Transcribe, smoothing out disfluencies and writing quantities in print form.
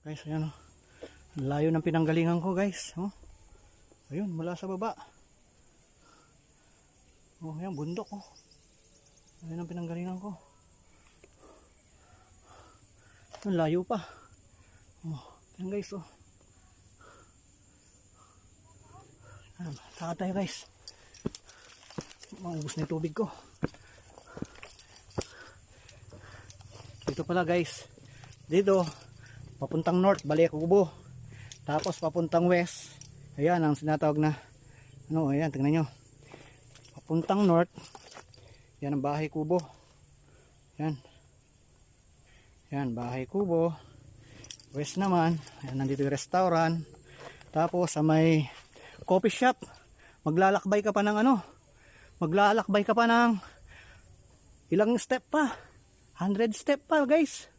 Guys, ayan oh. Ang layo ng pinanggalingan ko, guys. Oh. Ayun, mula sa baba. Oh, ayan, bundok oh. Ayun ang pinanggalingan ko. Ang layo pa. Oh, ayan guys oh. Ayan, saka tayo guys. Maubos na yung tubig ko. Dito pala guys. Dito, papuntang north, balik Kubo. Tapos papuntang west. Ayan ang sinatawag na ano, ayan, tingnan nyo. Papuntang north. Yan ang bahay Kubo. Yan. Yan, bahay Kubo. West naman, ayan, nandito yung restaurant. Tapos sa may coffee shop, maglalakbay ka pa ng ano, maglalakbay ka pa ng ilang step pa, 100 step pa guys.